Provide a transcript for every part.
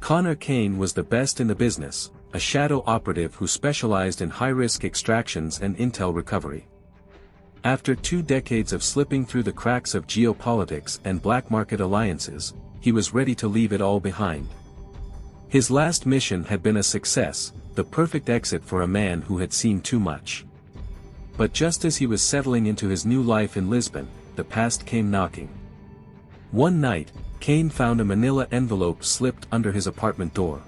Connor Kane was the best in the business, a shadow operative who specialized in high-risk extractions and intel recovery. After 2 decades of slipping through the cracks of geopolitics and black market alliances, he was ready to leave it all behind. His last mission had been a success, the perfect exit for a man who had seen too much. But just as he was settling into his new life in Lisbon, the past came knocking. One night, Kane found a manila envelope slipped under his apartment door.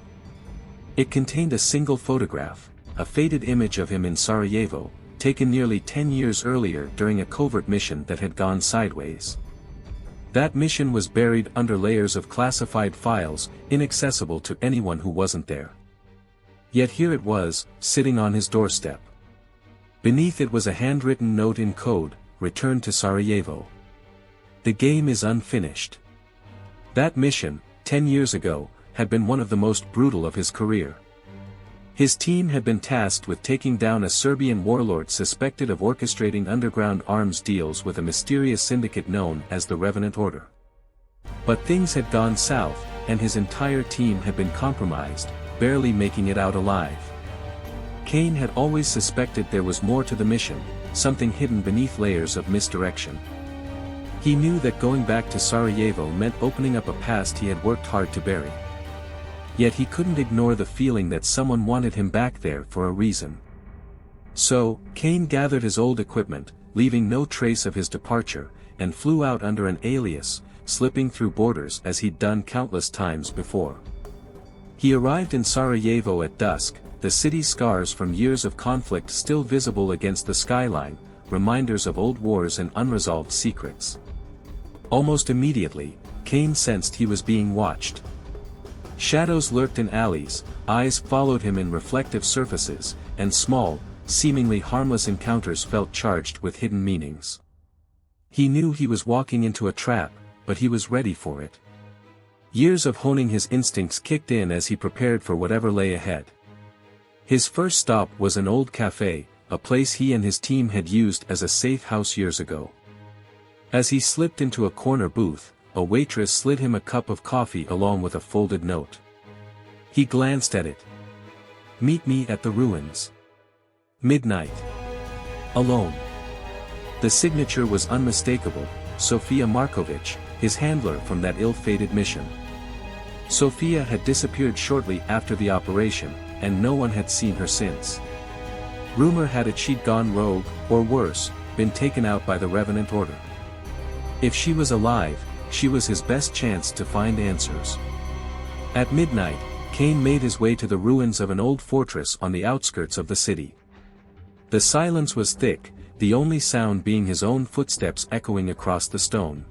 It contained a single photograph, a faded image of him in Sarajevo, taken nearly 10 years earlier during a covert mission that had gone sideways. That mission was buried under layers of classified files, inaccessible to anyone who wasn't there. Yet here it was, sitting on his doorstep. Beneath it was a handwritten note in code, "Return to Sarajevo. The game is unfinished." That mission, 10 years ago, had been one of the most brutal of his career. His team had been tasked with taking down a Serbian warlord suspected of orchestrating underground arms deals with a mysterious syndicate known as the Revenant Order. But things had gone south, and his entire team had been compromised, barely making it out alive. Kane had always suspected there was more to the mission, something hidden beneath layers of misdirection. He knew that going back to Sarajevo meant opening up a past he had worked hard to bury. Yet he couldn't ignore the feeling that someone wanted him back there for a reason. So, Kane gathered his old equipment, leaving no trace of his departure, and flew out under an alias, slipping through borders as he'd done countless times before. He arrived in Sarajevo at dusk, the city's scars from years of conflict still visible against the skyline, reminders of old wars and unresolved secrets. Almost immediately, Kane sensed he was being watched. Shadows lurked in alleys, eyes followed him in reflective surfaces, and small, seemingly harmless encounters felt charged with hidden meanings. He knew he was walking into a trap, but he was ready for it. Years of honing his instincts kicked in as he prepared for whatever lay ahead. His first stop was an old cafe, a place he and his team had used as a safe house years ago. As he slipped into a corner booth, a waitress slid him a cup of coffee along with a folded note. He glanced at it. "Meet me at the ruins. Midnight. Alone." The signature was unmistakable, Sofia Markovic, his handler from that ill-fated mission. Sofia had disappeared shortly after the operation, and no one had seen her since. Rumor had it she'd gone rogue, or worse, been taken out by the Revenant Order. If she was alive, she was his best chance to find answers. At midnight, Kane made his way to the ruins of an old fortress on the outskirts of the city. The silence was thick, the only sound being his own footsteps echoing across the stone.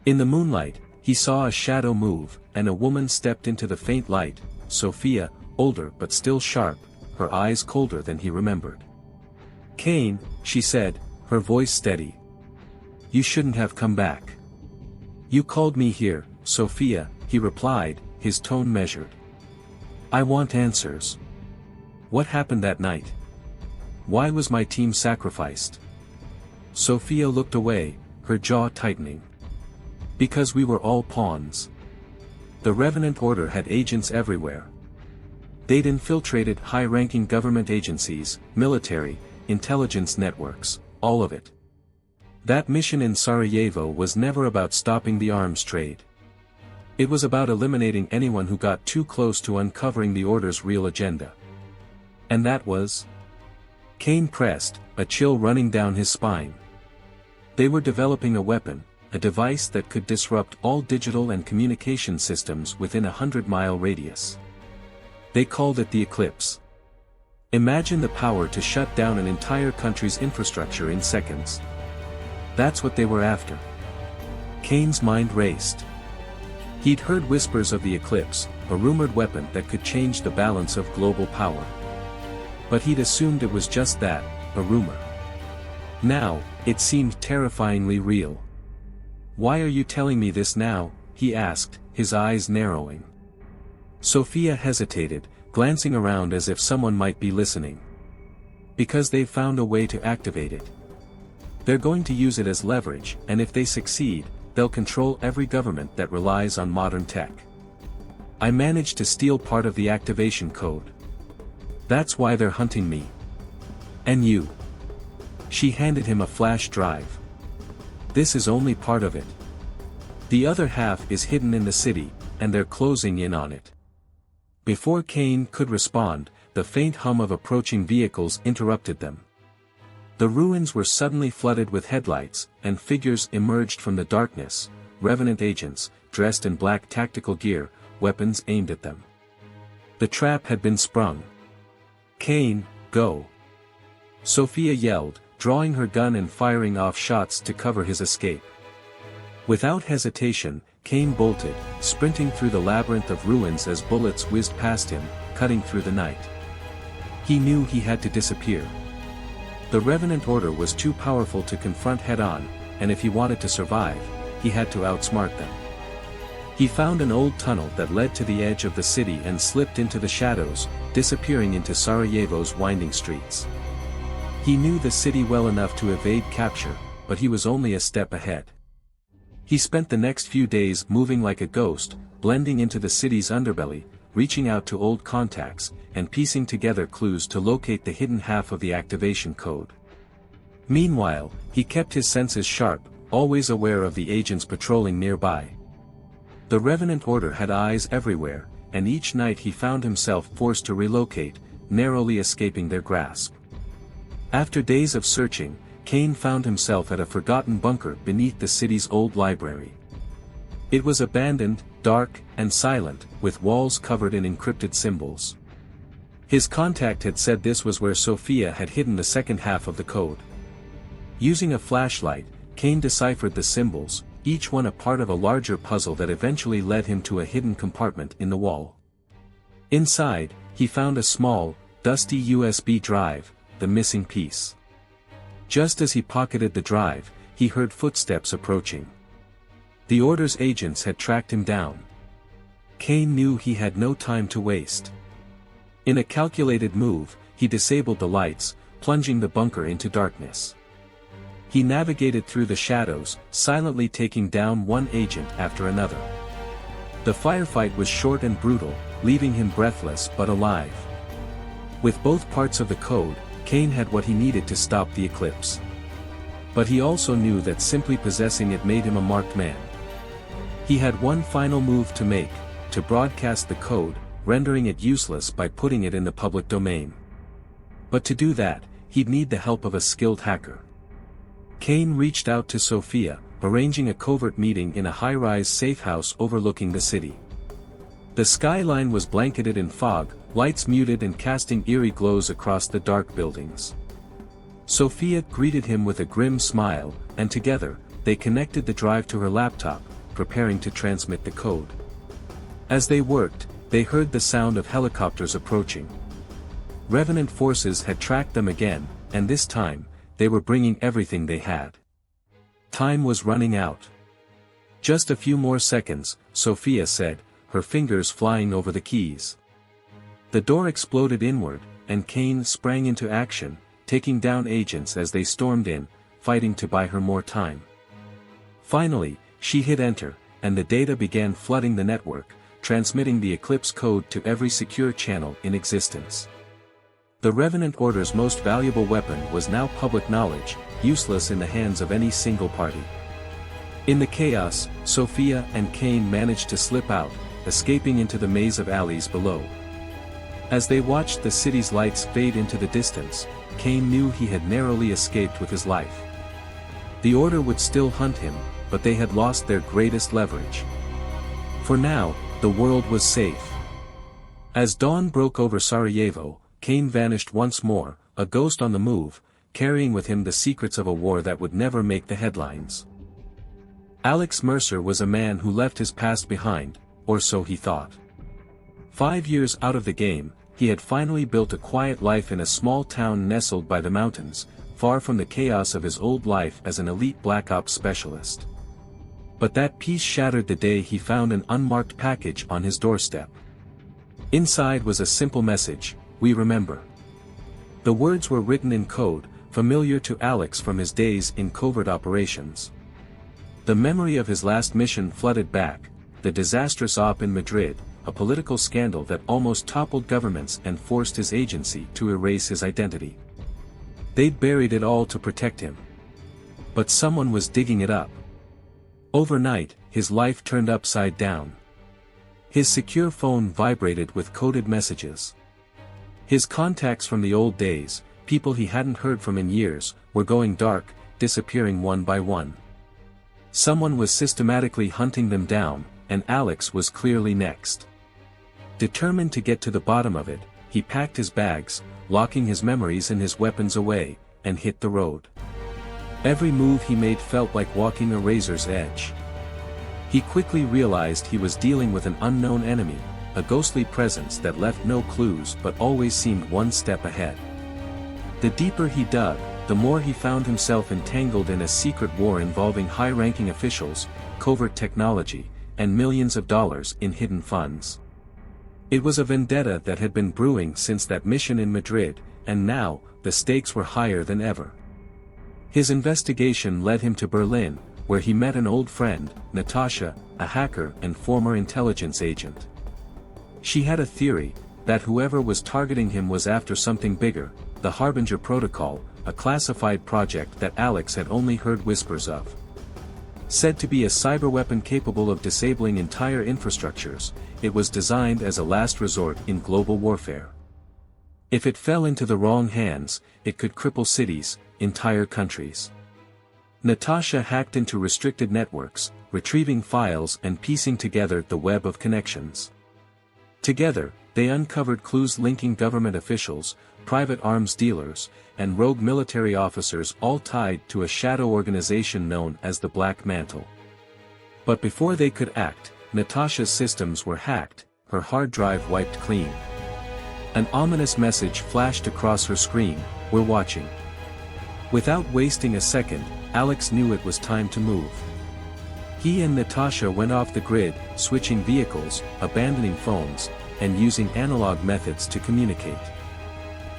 In the moonlight, he saw a shadow move, and a woman stepped into the faint light, Sofia, older but still sharp, her eyes colder than he remembered. "Kane," she said, her voice steady. "You shouldn't have come back." "You called me here, Sofia," he replied, his tone measured. "I want answers. What happened that night? Why was my team sacrificed?" Sofia looked away, her jaw tightening. "Because we were all pawns. The Revenant Order had agents everywhere. They'd infiltrated high-ranking government agencies, military, intelligence networks, all of it. That mission in Sarajevo was never about stopping the arms trade. It was about eliminating anyone who got too close to uncovering the Order's real agenda. And that was?" Kane pressed, a chill running down his spine. "They were developing a weapon, a device that could disrupt all digital and communication systems within a 100-mile radius. They called it the Eclipse. Imagine the power to shut down an entire country's infrastructure in seconds. That's what they were after." Kane's mind raced. He'd heard whispers of the Eclipse, a rumored weapon that could change the balance of global power. But he'd assumed it was just that, a rumor. Now, it seemed terrifyingly real. "Why are you telling me this now?" he asked, his eyes narrowing. Sofia hesitated, glancing around as if someone might be listening. "Because they've found a way to activate it. They're going to use it as leverage, and if they succeed, they'll control every government that relies on modern tech. I managed to steal part of the activation code. That's why they're hunting me. And you. She handed him a flash drive. This is only part of it. The other half is hidden in the city, and they're closing in on it. Before Kane could respond, the faint hum of approaching vehicles interrupted them. The ruins were suddenly flooded with headlights, and figures emerged from the darkness, Revenant agents, dressed in black tactical gear, weapons aimed at them. The trap had been sprung. Kane, go! Sophia yelled, drawing her gun and firing off shots to cover his escape. Without hesitation, Kane bolted, sprinting through the labyrinth of ruins as bullets whizzed past him, cutting through the night. He knew he had to disappear. The Revenant Order was too powerful to confront head-on, and if he wanted to survive, he had to outsmart them. He found an old tunnel that led to the edge of the city and slipped into the shadows, disappearing into Sarajevo's winding streets. He knew the city well enough to evade capture, but he was only a step ahead. He spent the next few days moving like a ghost, blending into the city's underbelly, reaching out to old contacts, and piecing together clues to locate the hidden half of the activation code. Meanwhile, he kept his senses sharp, always aware of the agents patrolling nearby. The Revenant Order had eyes everywhere, and each night he found himself forced to relocate, narrowly escaping their grasp. After days of searching, Kane found himself at a forgotten bunker beneath the city's old library. It was abandoned, dark, and silent, with walls covered in encrypted symbols. His contact had said this was where Sophia had hidden the second half of the code. Using a flashlight, Kane deciphered the symbols, each one a part of a larger puzzle that eventually led him to a hidden compartment in the wall. Inside, he found a small, dusty USB drive, the missing piece. Just as he pocketed the drive, he heard footsteps approaching. The Order's agents had tracked him down. Kane knew he had no time to waste. In a calculated move, he disabled the lights, plunging the bunker into darkness. He navigated through the shadows, silently taking down one agent after another. The firefight was short and brutal, leaving him breathless but alive. With both parts of the code, Kane had what he needed to stop the eclipse. But he also knew that simply possessing it made him a marked man. He had one final move to make, to broadcast the code, rendering it useless by putting it in the public domain. But to do that, he'd need the help of a skilled hacker. Kane reached out to Sophia, arranging a covert meeting in a high-rise safe house overlooking the city. The skyline was blanketed in fog, lights muted and casting eerie glows across the dark buildings. Sophia greeted him with a grim smile, and together, they connected the drive to her laptop, preparing to transmit the code. As they worked, they heard the sound of helicopters approaching. Revenant forces had tracked them again, and this time, they were bringing everything they had. Time was running out. Just a few more seconds, Sophia said, her fingers flying over the keys. The door exploded inward, and Kane sprang into action, taking down agents as they stormed in, fighting to buy her more time. Finally, she hit enter, and the data began flooding the network, transmitting the Eclipse code to every secure channel in existence. The Revenant Order's most valuable weapon was now public knowledge, useless in the hands of any single party. In the chaos, Sophia and Kane managed to slip out, escaping into the maze of alleys below. As they watched the city's lights fade into the distance, Kane knew he had narrowly escaped with his life. The Order would still hunt him, but they had lost their greatest leverage. For now, the world was safe. As dawn broke over Sarajevo, Kane vanished once more, a ghost on the move, carrying with him the secrets of a war that would never make the headlines. Alex Mercer was a man who left his past behind, or so he thought. 5 years out of the game, he had finally built a quiet life in a small town nestled by the mountains, far from the chaos of his old life as an elite Black Ops specialist. But that peace shattered the day he found an unmarked package on his doorstep. Inside was a simple message, "We remember." The words were written in code, familiar to Alex from his days in covert operations. The memory of his last mission flooded back, the disastrous op in Madrid, a political scandal that almost toppled governments and forced his agency to erase his identity. They'd buried it all to protect him. But someone was digging it up. Overnight, his life turned upside down. His secure phone vibrated with coded messages. His contacts from the old days, people he hadn't heard from in years, were going dark, disappearing one by one. Someone was systematically hunting them down, and Alex was clearly next. Determined to get to the bottom of it, he packed his bags, locking his memories and his weapons away, and hit the road. Every move he made felt like walking a razor's edge. He quickly realized he was dealing with an unknown enemy, a ghostly presence that left no clues but always seemed one step ahead. The deeper he dug, the more he found himself entangled in a secret war involving high-ranking officials, covert technology, and millions of dollars in hidden funds. It was a vendetta that had been brewing since that mission in Madrid, and now, the stakes were higher than ever. His investigation led him to Berlin, where he met an old friend, Natasha, a hacker and former intelligence agent. She had a theory, that whoever was targeting him was after something bigger, the Harbinger Protocol, a classified project that Alex had only heard whispers of. Said to be a cyberweapon capable of disabling entire infrastructures, it was designed as a last resort in global warfare. If it fell into the wrong hands, it could cripple cities, entire countries. Natasha hacked into restricted networks, retrieving files and piecing together the web of connections. Together, they uncovered clues linking government officials, private arms dealers, and rogue military officers all tied to a shadow organization known as the Black Mantle. But before they could act, Natasha's systems were hacked, her hard drive wiped clean. An ominous message flashed across her screen, "We're watching." Without wasting a second, Alex knew it was time to move. He and Natasha went off the grid, switching vehicles, abandoning phones, and using analog methods to communicate.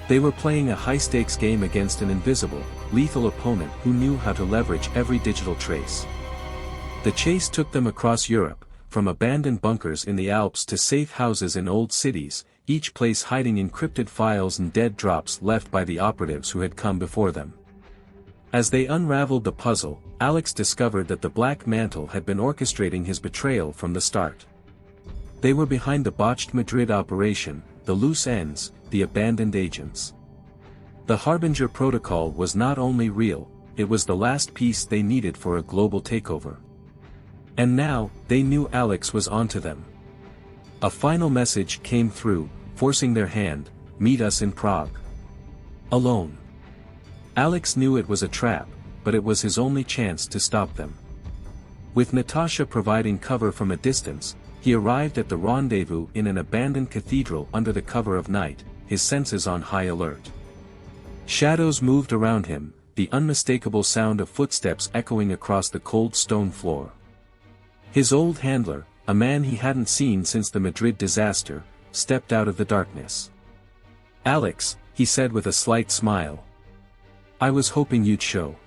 They were playing a high-stakes game against an invisible, lethal opponent who knew how to leverage every digital trace. The chase took them across Europe, from abandoned bunkers in the Alps to safe houses in old cities, each place hiding encrypted files and dead drops left by the operatives who had come before them. As they unraveled the puzzle, Alex discovered that the Black Mantle had been orchestrating his betrayal from the start. They were behind the botched Madrid operation, the loose ends, the abandoned agents. The Harbinger Protocol was not only real, it was the last piece they needed for a global takeover. And now, they knew Alex was onto them. A final message came through, forcing their hand, "Meet us in Prague." Alone. Alex knew it was a trap, but it was his only chance to stop them. With Natasha providing cover from a distance, he arrived at the rendezvous in an abandoned cathedral under the cover of night, his senses on high alert. Shadows moved around him, the unmistakable sound of footsteps echoing across the cold stone floor. His old handler, a man he hadn't seen since the Madrid disaster, stepped out of the darkness. "Alex," he said with a slight smile. "I was hoping you'd show."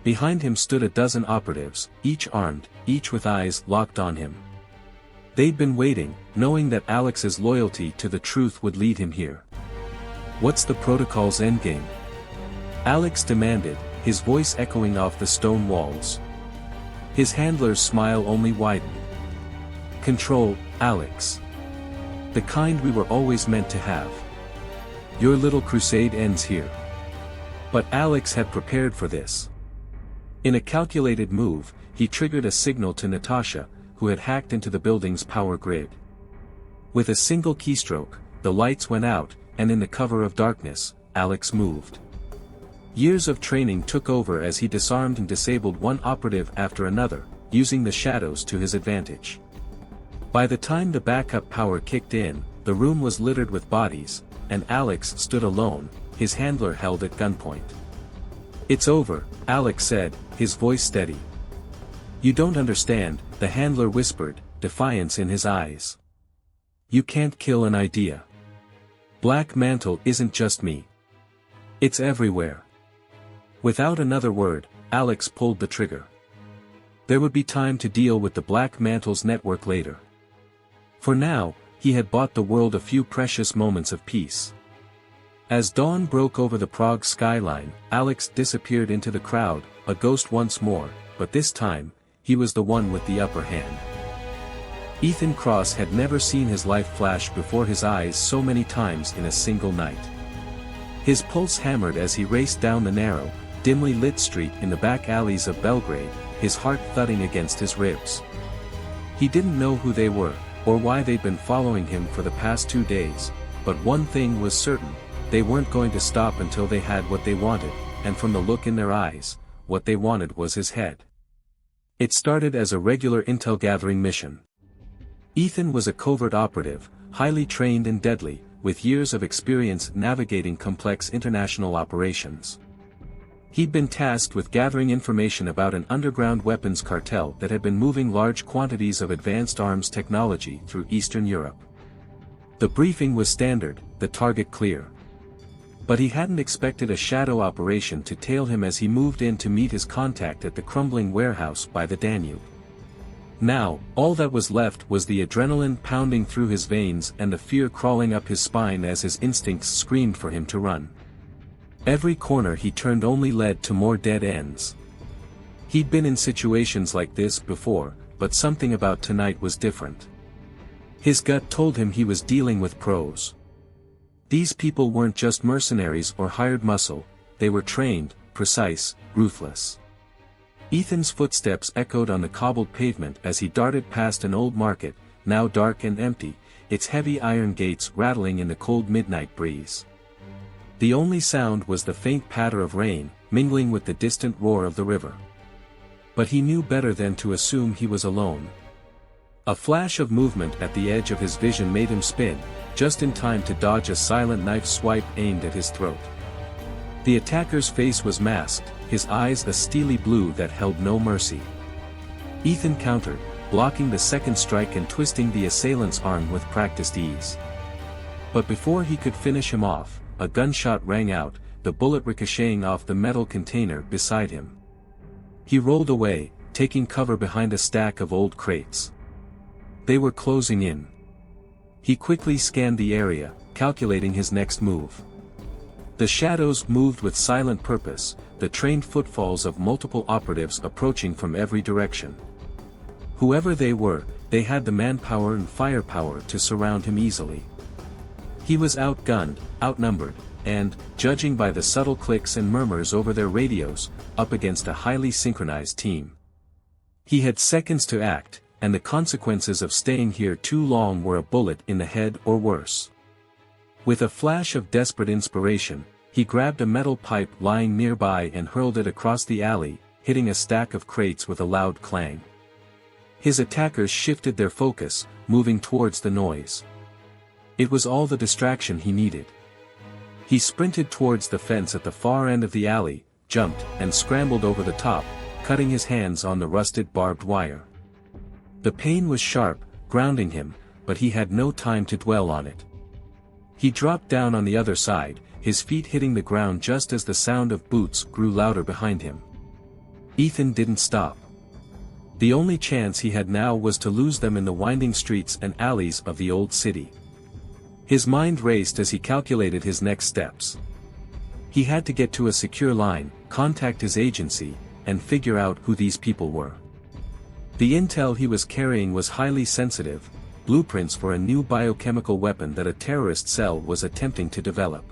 Behind him stood a dozen operatives, each armed, each with eyes locked on him. They'd been waiting, knowing that Alex's loyalty to the truth would lead him here. "What's the protocol's endgame?" Alex demanded, his voice echoing off the stone walls. His handler's smile only widened. "Control, Alex. The kind we were always meant to have. Your little crusade ends here." But Alex had prepared for this. In a calculated move, he triggered a signal to Natasha, who had hacked into the building's power grid. With a single keystroke, the lights went out, and in the cover of darkness, Alex moved. Years of training took over as he disarmed and disabled one operative after another, using the shadows to his advantage. By the time the backup power kicked in, the room was littered with bodies, and Alex stood alone, his handler held at gunpoint. "It's over," Alex said, his voice steady. "You don't understand," the handler whispered, defiance in his eyes. "You can't kill an idea. Black Mantle isn't just me. It's everywhere." Without another word, Alex pulled the trigger. There would be time to deal with the Black Mantle's network later. For now, he had bought the world a few precious moments of peace. As dawn broke over the Prague skyline, Alex disappeared into the crowd, a ghost once more, but this time, he was the one with the upper hand. Ethan Cross had never seen his life flash before his eyes so many times in a single night. His pulse hammered as he raced down the narrow, dimly lit street in the back alleys of Belgrade, his heart thudding against his ribs. He didn't know who they were, or why they'd been following him for the past 2 days, but one thing was certain, they weren't going to stop until they had what they wanted, and from the look in their eyes, what they wanted was his head. It started as a regular intel-gathering mission. Ethan was a covert operative, highly trained and deadly, with years of experience navigating complex international operations. He'd been tasked with gathering information about an underground weapons cartel that had been moving large quantities of advanced arms technology through Eastern Europe. The briefing was standard, the target clear. But he hadn't expected a shadow operation to tail him as he moved in to meet his contact at the crumbling warehouse by the Danube. Now, all that was left was the adrenaline pounding through his veins and the fear crawling up his spine as his instincts screamed for him to run. Every corner he turned only led to more dead ends. He'd been in situations like this before, but something about tonight was different. His gut told him he was dealing with pros. These people weren't just mercenaries or hired muscle, they were trained, precise, ruthless. Ethan's footsteps echoed on the cobbled pavement as he darted past an old market, now dark and empty, its heavy iron gates rattling in the cold midnight breeze. The only sound was the faint patter of rain, mingling with the distant roar of the river. But he knew better than to assume he was alone. A flash of movement at the edge of his vision made him spin, just in time to dodge a silent knife swipe aimed at his throat. The attacker's face was masked, his eyes a steely blue that held no mercy. Ethan countered, blocking the second strike and twisting the assailant's arm with practiced ease. But before he could finish him off, a gunshot rang out, the bullet ricocheting off the metal container beside him. He rolled away, taking cover behind a stack of old crates. They were closing in. He quickly scanned the area, calculating his next move. The shadows moved with silent purpose, the trained footfalls of multiple operatives approaching from every direction. Whoever they were, they had the manpower and firepower to surround him easily. He was outgunned, outnumbered, and, judging by the subtle clicks and murmurs over their radios, up against a highly synchronized team. He had seconds to act, and the consequences of staying here too long were a bullet in the head or worse. With a flash of desperate inspiration, he grabbed a metal pipe lying nearby and hurled it across the alley, hitting a stack of crates with a loud clang. His attackers shifted their focus, moving towards the noise. It was all the distraction he needed. He sprinted towards the fence at the far end of the alley, jumped, and scrambled over the top, cutting his hands on the rusted barbed wire. The pain was sharp, grounding him, but he had no time to dwell on it. He dropped down on the other side, his feet hitting the ground just as the sound of boots grew louder behind him. Ethan didn't stop. The only chance he had now was to lose them in the winding streets and alleys of the old city. His mind raced as he calculated his next steps. He had to get to a secure line, contact his agency, and figure out who these people were. The intel he was carrying was highly sensitive, blueprints for a new biochemical weapon that a terrorist cell was attempting to develop.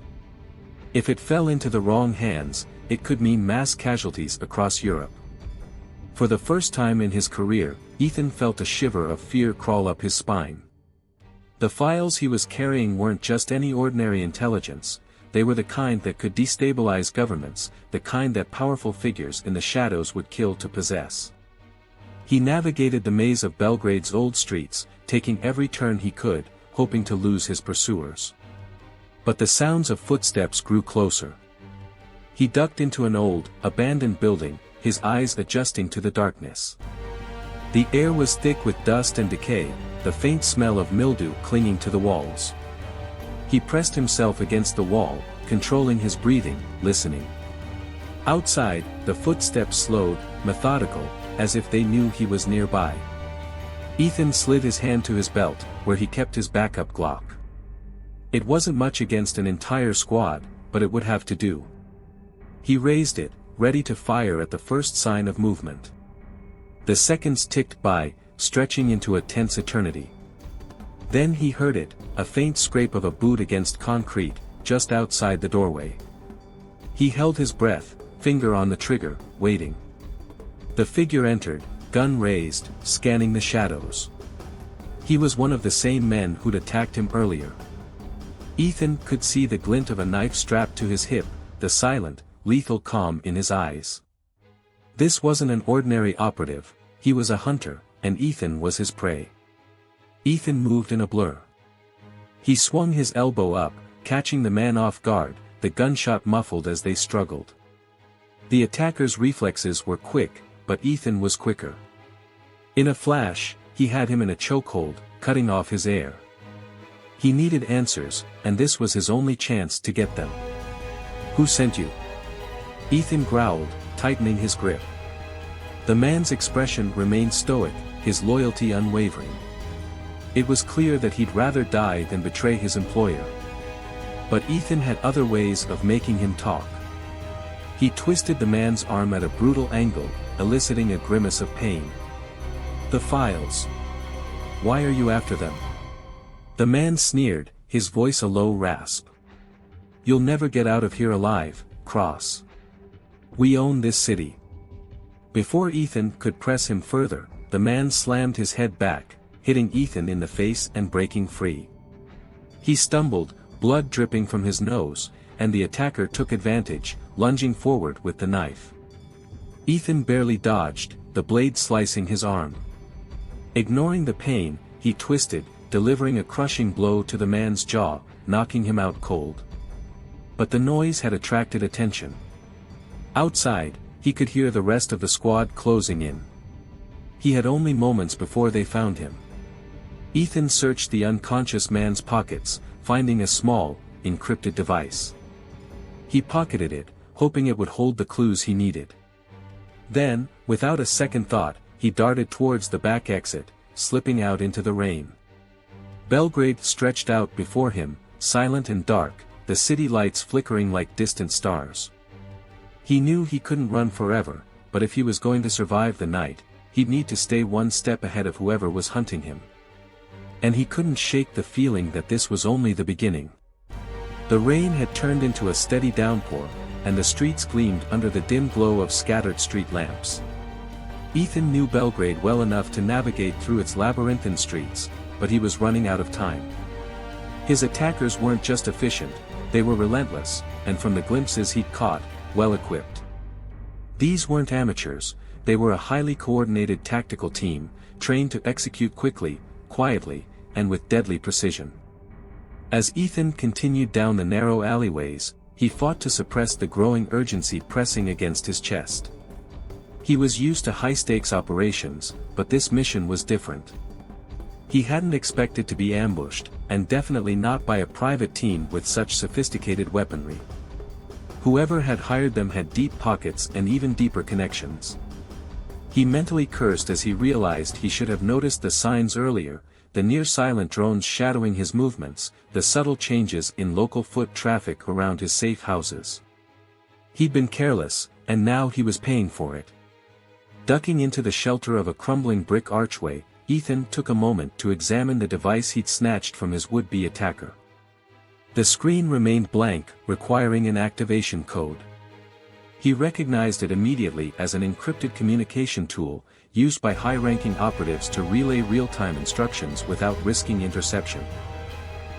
If it fell into the wrong hands, it could mean mass casualties across Europe. For the first time in his career, Ethan felt a shiver of fear crawl up his spine. The files he was carrying weren't just any ordinary intelligence, they were the kind that could destabilize governments, the kind that powerful figures in the shadows would kill to possess. He navigated the maze of Belgrade's old streets, taking every turn he could, hoping to lose his pursuers. But the sounds of footsteps grew closer. He ducked into an old, abandoned building, his eyes adjusting to the darkness. The air was thick with dust and decay, the faint smell of mildew clinging to the walls. He pressed himself against the wall, controlling his breathing, listening. Outside, the footsteps slowed, methodical, as if they knew he was nearby. Ethan slid his hand to his belt, where he kept his backup Glock. It wasn't much against an entire squad, but it would have to do. He raised it, ready to fire at the first sign of movement. The seconds ticked by, stretching into a tense eternity. Then he heard it, a faint scrape of a boot against concrete, just outside the doorway. He held his breath, finger on the trigger, waiting. The figure entered, gun raised, scanning the shadows. He was one of the same men who'd attacked him earlier. Ethan could see the glint of a knife strapped to his hip, the silent, lethal calm in his eyes. This wasn't an ordinary operative, he was a hunter, and Ethan was his prey. Ethan moved in a blur. He swung his elbow up, catching the man off guard, the gunshot muffled as they struggled. The attacker's reflexes were quick, but Ethan was quicker. In a flash, he had him in a chokehold, cutting off his air. He needed answers, and this was his only chance to get them. "Who sent you?" Ethan growled, tightening his grip. The man's expression remained stoic, his loyalty unwavering. It was clear that he'd rather die than betray his employer. But Ethan had other ways of making him talk. He twisted the man's arm at a brutal angle, eliciting a grimace of pain. "The files. Why are you after them?" The man sneered, his voice a low rasp. "You'll never get out of here alive, Cross. We own this city." Before Ethan could press him further, the man slammed his head back, hitting Ethan in the face and breaking free. He stumbled, blood dripping from his nose, and the attacker took advantage, lunging forward with the knife. Ethan barely dodged, the blade slicing his arm. Ignoring the pain, he twisted, delivering a crushing blow to the man's jaw, knocking him out cold. But the noise had attracted attention. Outside, he could hear the rest of the squad closing in. He had only moments before they found him. Ethan searched the unconscious man's pockets, finding a small, encrypted device. He pocketed it, hoping it would hold the clues he needed. Then, without a second thought, he darted towards the back exit, slipping out into the rain. Belgrade stretched out before him, silent and dark, the city lights flickering like distant stars. He knew he couldn't run forever, but if he was going to survive the night, he'd need to stay one step ahead of whoever was hunting him. And he couldn't shake the feeling that this was only the beginning. The rain had turned into a steady downpour, and the streets gleamed under the dim glow of scattered street lamps. Ethan knew Belgrade well enough to navigate through its labyrinthine streets, but he was running out of time. His attackers weren't just efficient, they were relentless, and from the glimpses he'd caught, well-equipped. These weren't amateurs, they were a highly coordinated tactical team, trained to execute quickly, quietly, and with deadly precision. As Ethan continued down the narrow alleyways, he fought to suppress the growing urgency pressing against his chest. He was used to high-stakes operations, but this mission was different. He hadn't expected to be ambushed, and definitely not by a private team with such sophisticated weaponry. Whoever had hired them had deep pockets and even deeper connections. He mentally cursed as he realized he should have noticed the signs earlier, the near-silent drones shadowing his movements, the subtle changes in local foot traffic around his safe houses. He'd been careless, and now he was paying for it. Ducking into the shelter of a crumbling brick archway, Ethan took a moment to examine the device he'd snatched from his would-be attacker. The screen remained blank, requiring an activation code. He recognized it immediately as an encrypted communication tool, used by high-ranking operatives to relay real-time instructions without risking interception.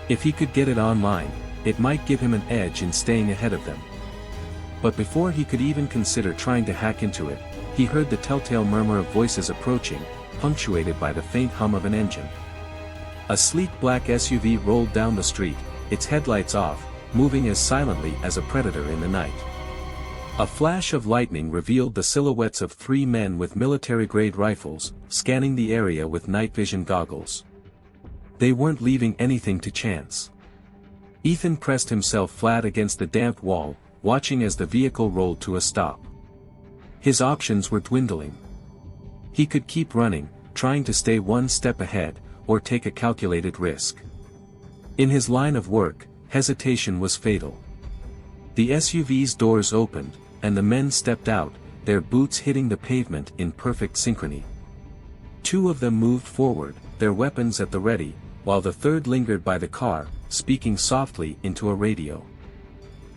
If he could get it online, it might give him an edge in staying ahead of them. But before he could even consider trying to hack into it, he heard the telltale murmur of voices approaching, punctuated by the faint hum of an engine. A sleek black SUV rolled down the street, its headlights off, moving as silently as a predator in the night. A flash of lightning revealed the silhouettes of three men with military-grade rifles, scanning the area with night vision goggles. They weren't leaving anything to chance. Ethan pressed himself flat against the damp wall, watching as the vehicle rolled to a stop. His options were dwindling. He could keep running, trying to stay one step ahead, or take a calculated risk. In his line of work, hesitation was fatal. The SUV's doors opened, and the men stepped out, their boots hitting the pavement in perfect synchrony. Two of them moved forward, their weapons at the ready, while the third lingered by the car, speaking softly into a radio.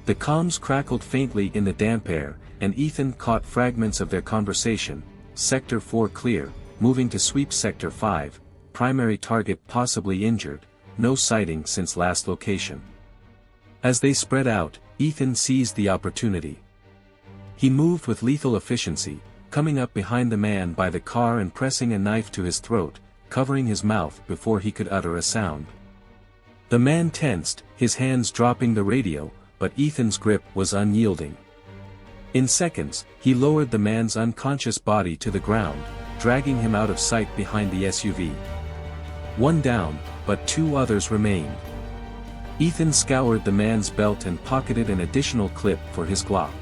The comms crackled faintly in the damp air, and Ethan caught fragments of their conversation. Sector 4 clear, moving to sweep Sector 5, primary target possibly injured, no sighting since last location. As they spread out, Ethan seized the opportunity. He moved with lethal efficiency, coming up behind the man by the car and pressing a knife to his throat, covering his mouth before he could utter a sound. The man tensed, his hands dropping the radio, but Ethan's grip was unyielding. In seconds, he lowered the man's unconscious body to the ground, dragging him out of sight behind the SUV. One down, but two others remained. Ethan scoured the man's belt and pocketed an additional clip for his Glock.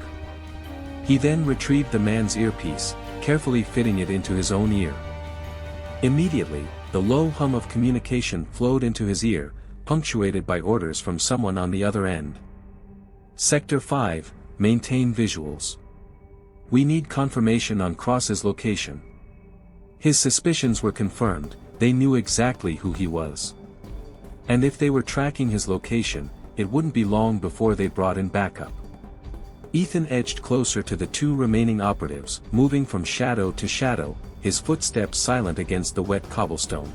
He then retrieved the man's earpiece, carefully fitting it into his own ear. Immediately, the low hum of communication flowed into his ear, punctuated by orders from someone on the other end. Sector 5, maintain visuals. We need confirmation on Cross's location. His suspicions were confirmed, they knew exactly who he was. And if they were tracking his location, it wouldn't be long before they brought in backup. Ethan edged closer to the two remaining operatives, moving from shadow to shadow, his footsteps silent against the wet cobblestone.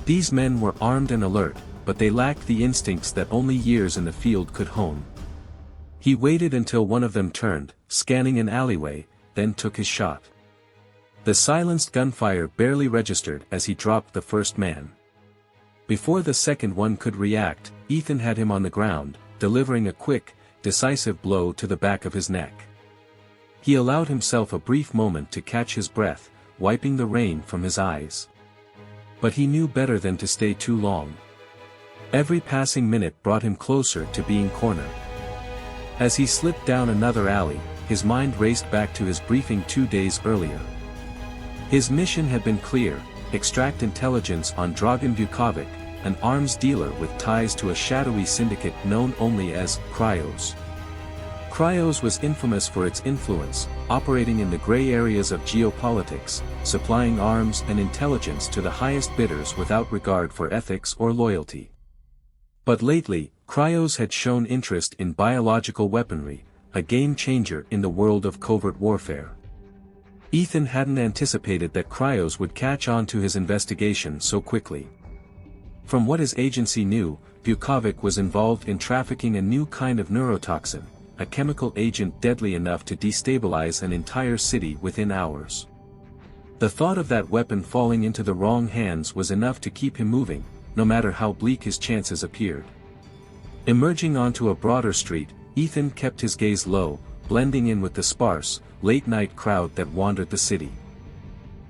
These men were armed and alert, but they lacked the instincts that only years in the field could hone. He waited until one of them turned, scanning an alleyway, then took his shot. The silenced gunfire barely registered as he dropped the first man. Before the second one could react, Ethan had him on the ground, delivering a quick, decisive blow to the back of his neck. He allowed himself a brief moment to catch his breath, wiping the rain from his eyes. But he knew better than to stay too long. Every passing minute brought him closer to being cornered. As he slipped down another alley, his mind raced back to his briefing 2 days earlier. His mission had been clear: extract intelligence on Dragan Vukovic, an arms dealer with ties to a shadowy syndicate known only as Cryos. Cryos was infamous for its influence, operating in the gray areas of geopolitics, supplying arms and intelligence to the highest bidders without regard for ethics or loyalty. But lately, Cryos had shown interest in biological weaponry, a game-changer in the world of covert warfare. Ethan hadn't anticipated that Cryos would catch on to his investigation so quickly. From what his agency knew, Vukovic was involved in trafficking a new kind of neurotoxin, a chemical agent deadly enough to destabilize an entire city within hours. The thought of that weapon falling into the wrong hands was enough to keep him moving, no matter how bleak his chances appeared. Emerging onto a broader street, Ethan kept his gaze low, blending in with the sparse, late-night crowd that wandered the city.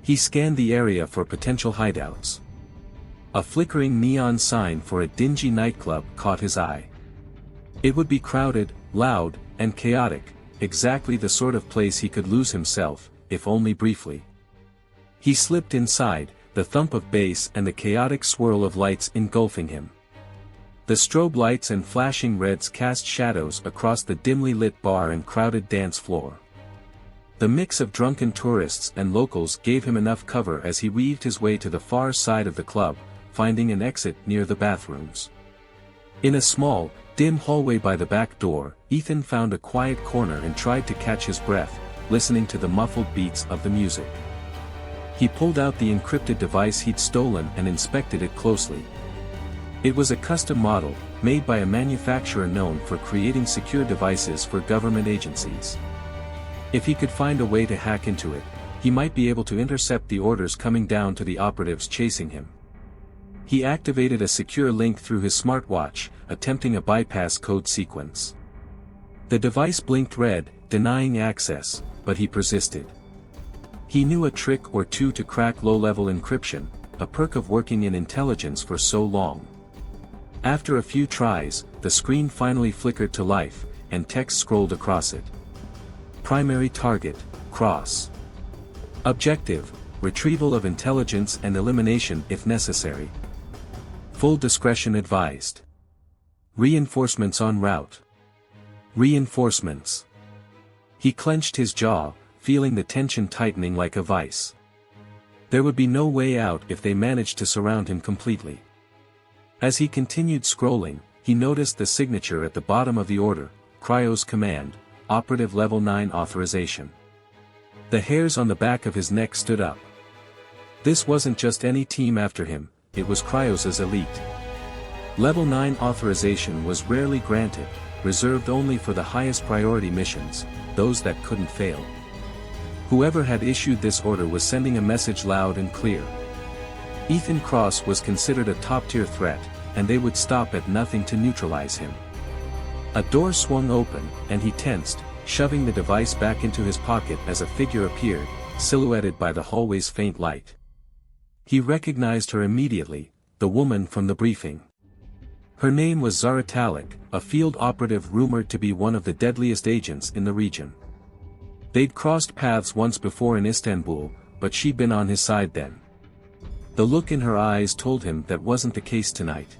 He scanned the area for potential hideouts. A flickering neon sign for a dingy nightclub caught his eye. It would be crowded, loud, and chaotic, exactly the sort of place he could lose himself, if only briefly. He slipped inside, the thump of bass and the chaotic swirl of lights engulfing him. The strobe lights and flashing reds cast shadows across the dimly lit bar and crowded dance floor. The mix of drunken tourists and locals gave him enough cover as he weaved his way to the far side of the club, finding an exit near the bathrooms. In a small, dim hallway by the back door, Ethan found a quiet corner and tried to catch his breath, listening to the muffled beats of the music. He pulled out the encrypted device he'd stolen and inspected it closely. It was a custom model, made by a manufacturer known for creating secure devices for government agencies. If he could find a way to hack into it, he might be able to intercept the orders coming down to the operatives chasing him. He activated a secure link through his smartwatch, attempting a bypass code sequence. The device blinked red, denying access, but he persisted. He knew a trick or two to crack low-level encryption, a perk of working in intelligence for so long. After a few tries, the screen finally flickered to life, and text scrolled across it. Primary target, Cross. Objective, retrieval of intelligence and elimination if necessary. Full discretion advised. Reinforcements en route. Reinforcements. He clenched his jaw, feeling the tension tightening like a vice. There would be no way out if they managed to surround him completely. As he continued scrolling, he noticed the signature at the bottom of the order, Cryo's command, Operative Level 9 authorization. The hairs on the back of his neck stood up. This wasn't just any team after him, it was Cryos' elite. Level 9 authorization was rarely granted, reserved only for the highest priority missions, those that couldn't fail. Whoever had issued this order was sending a message loud and clear. Ethan Cross was considered a top-tier threat, and they would stop at nothing to neutralize him. A door swung open, and he tensed, shoving the device back into his pocket as a figure appeared, silhouetted by the hallway's faint light. He recognized her immediately, the woman from the briefing. Her name was Zara Talik, a field operative rumored to be one of the deadliest agents in the region. They'd crossed paths once before in Istanbul, but she'd been on his side then. The look in her eyes told him that wasn't the case tonight.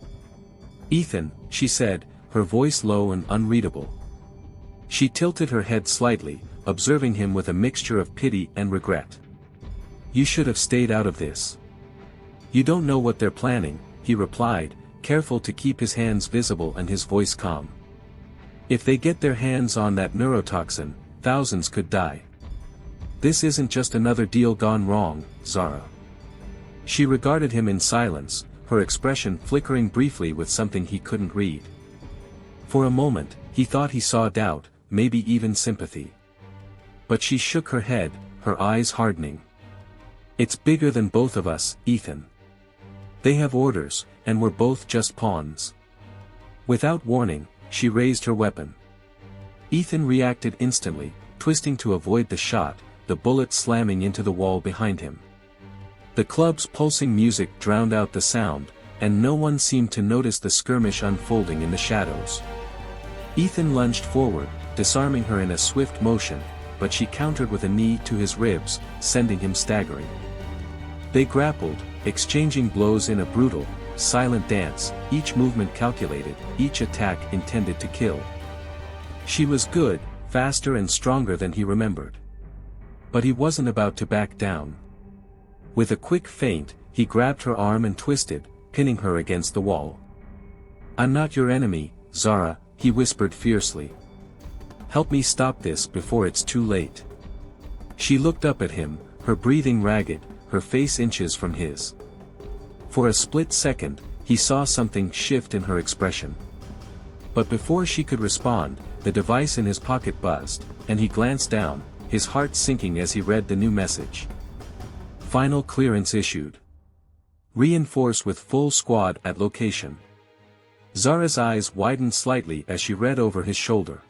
"Ethan," she said, her voice low and unreadable. She tilted her head slightly, observing him with a mixture of pity and regret. "You should have stayed out of this." "You don't know what they're planning," he replied, careful to keep his hands visible and his voice calm. "If they get their hands on that neurotoxin, thousands could die. This isn't just another deal gone wrong, Zara." She regarded him in silence, her expression flickering briefly with something he couldn't read. For a moment, he thought he saw doubt, maybe even sympathy. But she shook her head, her eyes hardening. "It's bigger than both of us, Ethan. They have orders, and we're both just pawns." Without warning, she raised her weapon. Ethan reacted instantly, twisting to avoid the shot, the bullet slamming into the wall behind him. The club's pulsing music drowned out the sound, and no one seemed to notice the skirmish unfolding in the shadows. Ethan lunged forward, disarming her in a swift motion, but she countered with a knee to his ribs, sending him staggering. They grappled, exchanging blows in a brutal, silent dance, each movement calculated, each attack intended to kill. She was good, faster and stronger than he remembered. But he wasn't about to back down. With a quick feint, he grabbed her arm and twisted, pinning her against the wall. "I'm not your enemy, Zara," he whispered fiercely. "Help me stop this before it's too late." She looked up at him, her breathing ragged, her face inches from his. For a split second, he saw something shift in her expression. But before she could respond, the device in his pocket buzzed, and he glanced down, his heart sinking as he read the new message. Final clearance issued. Reinforce with full squad at location. Zara's eyes widened slightly as she read over his shoulder.